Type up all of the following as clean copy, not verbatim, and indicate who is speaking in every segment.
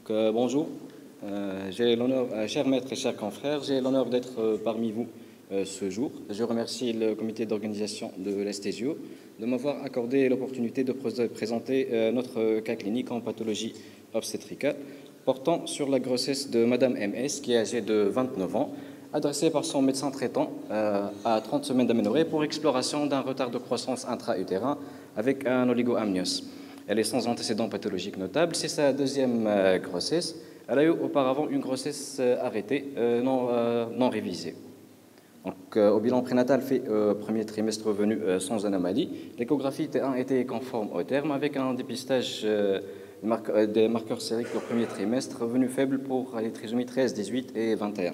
Speaker 1: Bonjour, j'ai l'honneur, chers maîtres et chers confrères, j'ai l'honneur d'être parmi vous ce jour. Je remercie le comité d'organisation de l'Estésio de m'avoir accordé l'opportunité de présenter notre cas clinique en pathologie obstétricale portant sur la grossesse de Madame MS, qui est âgée de 29 ans, adressée par son médecin traitant à 30 semaines d'aménorrhée pour exploration d'un retard de croissance intra-utérin avec un oligoamnios. Elle est sans antécédents pathologiques notables. C'est sa deuxième grossesse. Elle a eu auparavant une grossesse arrêtée, non révisée. Donc, au bilan prénatal fait premier trimestre revenu sans anomalie, l'échographie T1 était conforme au terme avec un dépistage des marqueurs sériques au premier trimestre, revenu faible pour les trisomies 13, 18 et 21.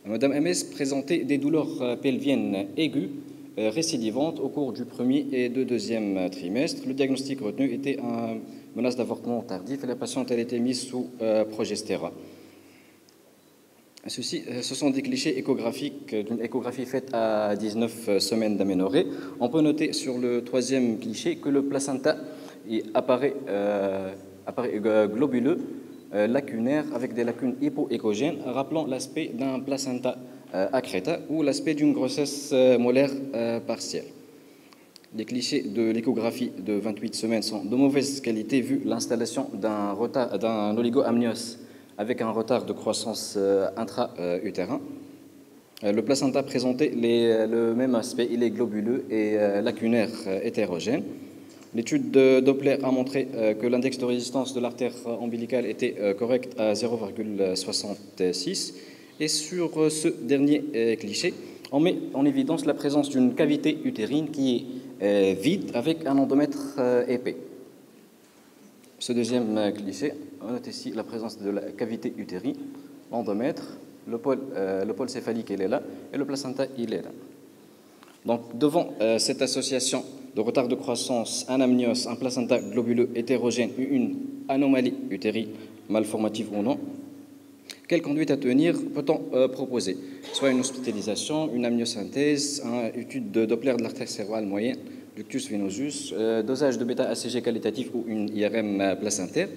Speaker 1: Madame MS présentait des douleurs pelviennes aiguës récidivantes au cours du premier et du deuxième trimestre. Le diagnostic retenu était une menace d'avortement tardif et la patiente a été mise sous progestérone. Ce sont des clichés échographiques d'une échographie faite à 19 semaines d'aménorrhée. On peut noter sur le troisième cliché que le placenta apparaît globuleux, lacunaire, avec des lacunes hypoéchogènes, rappelant l'aspect d'un placenta accreta ou l'aspect d'une grossesse molaire partielle. Les clichés de l'échographie de 28 semaines sont de mauvaise qualité vu l'installation d'un oligoamnios avec un retard de croissance intra-utérin. Le placenta présentait le même aspect, il est globuleux et lacunaire hétérogène. L'étude de Doppler a montré que l'index de résistance de l'artère ombilicale était correct à 0,66. Et sur ce dernier cliché, on met en évidence la présence d'une cavité utérine qui est vide avec un endomètre épais. Ce deuxième cliché, on note ici la présence de la cavité utérine, l'endomètre, le pôle céphalique, il est là, et le placenta, il est là. Donc, devant cette association de retard de croissance, un amnios, un placenta globuleux hétérogène, une anomalie utérine, malformative ou non, quelle conduite à tenir peut-on proposer? Soit une hospitalisation, une amniosynthèse, une étude de Doppler de l'artère cérébrale moyenne, ductus venosus, dosage de bêta-ACG qualitatif ou une IRM placentaire.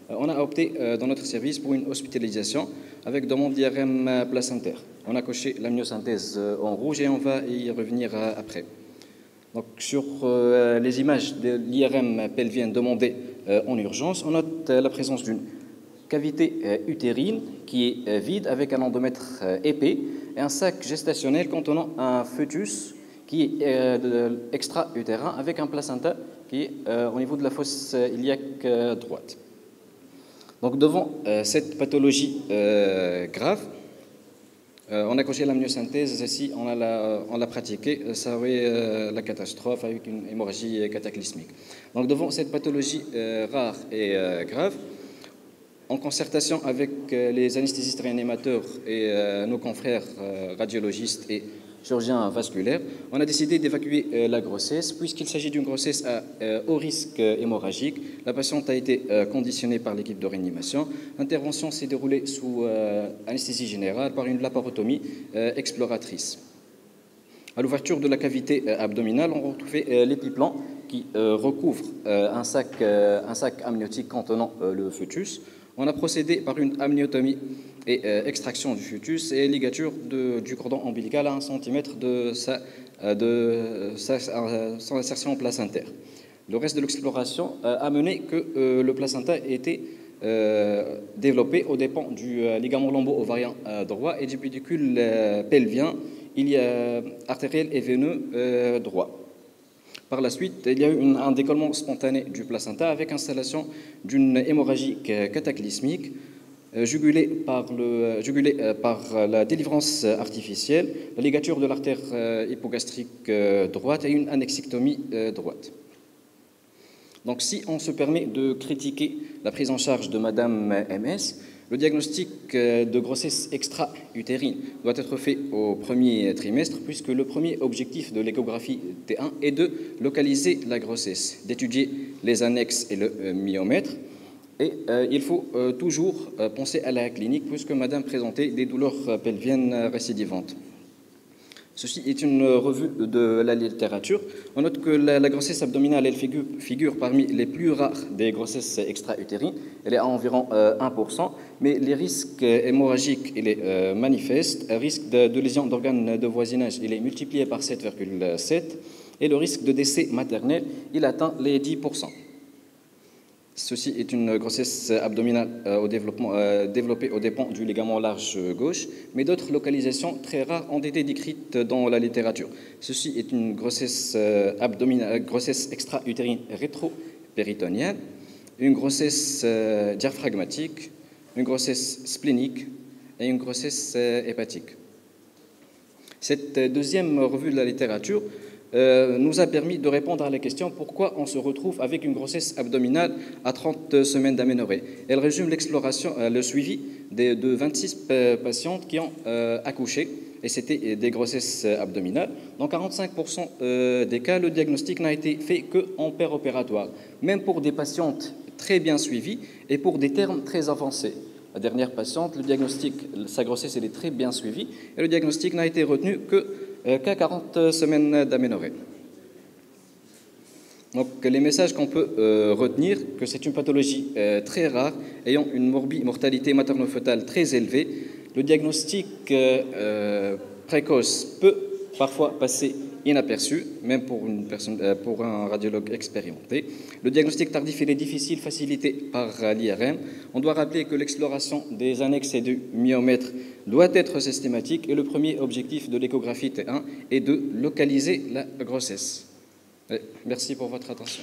Speaker 1: On a opté dans notre service pour une hospitalisation avec demande d'IRM placentaire. On a coché l'amniosynthèse en rouge et on va y revenir après. Donc, sur les images de l'IRM pelvienne demandée en urgence, on note la présence d'une cavité utérine qui est vide avec un endomètre épais et un sac gestationnel contenant un fœtus qui est extra-utérin avec un placenta qui est au niveau de la fosse iliaque droite. Donc, devant cette pathologie grave, on a coché l'amniosynthèse, ici on l'a pratiqué, ça aurait la catastrophe avec une hémorragie cataclysmique. Donc, devant cette pathologie rare et grave, en concertation avec les anesthésistes réanimateurs et nos confrères radiologistes et chirurgiens vasculaires, on a décidé d'évacuer la grossesse. Puisqu'il s'agit d'une grossesse à haut risque hémorragique, la patiente a été conditionnée par l'équipe de réanimation. L'intervention s'est déroulée sous anesthésie générale par une laparotomie exploratrice. À l'ouverture de la cavité abdominale, on retrouvait l'épiplan qui recouvre un sac amniotique contenant le fœtus. On a procédé par une amniotomie et extraction du fœtus et ligature du cordon ombilical à 1 cm de son insertion placentaire. Le reste de l'exploration a mené que le placenta était développé aux dépens du ligament lombo-ovarien droit et du pédicule pelvien artériel et veineux droit. Par la suite, il y a eu un décollement spontané du placenta avec installation d'une hémorragie cataclysmique jugulée par la délivrance artificielle, la ligature de l'artère hypogastrique droite et une annexectomie droite. Donc, si on se permet de critiquer la prise en charge de Madame MS, le diagnostic de grossesse extra-utérine doit être fait au premier trimestre puisque le premier objectif de l'échographie T1 est de localiser la grossesse, d'étudier les annexes et le myomètre. Et il faut toujours penser à la clinique puisque Madame présentait des douleurs pelviennes récidivantes. Ceci est une revue de la littérature. On note que la grossesse abdominale, elle figure parmi les plus rares des grossesses extra-utérines. Elle est à environ 1%, mais les risques hémorragiques, il est manifeste. Le risque de lésion d'organes de voisinage, il est multiplié par 7,7. Et le risque de décès maternel, il atteint les 10%. Ceci est une grossesse abdominale développée aux dépens du ligament large gauche, mais d'autres localisations très rares ont été décrites dans la littérature. Ceci est une grossesse grossesse extra-utérine rétro-péritonienne, une grossesse diaphragmatique, une grossesse splénique et une grossesse hépatique. Cette deuxième revue de la littérature nous a permis de répondre à la question pourquoi on se retrouve avec une grossesse abdominale à 30 semaines d'aménorrhée. Elle résume l'exploration, le suivi de 26 patientes qui ont accouché, et c'était des grossesses abdominales. Dans 45% des cas, le diagnostic n'a été fait qu'en péropératoire, même pour des patientes très bien suivies et pour des termes très avancés. La dernière patiente, le diagnostic, sa grossesse, elle est très bien suivie, et le diagnostic n'a été retenu qu'à 40 semaines d'aménorrhée. Donc, les messages qu'on peut retenir, que c'est une pathologie très rare, ayant une mortalité materno-fœtale très élevée. Le diagnostic précoce peut parfois passer inaperçu, même pour un radiologue expérimenté. Le diagnostic tardif, il est difficile, facilité par l'IRM. On doit rappeler que l'exploration des annexes et du myomètre doit être systématique, et le premier objectif de l'échographie T1 est de localiser la grossesse. Merci pour votre attention.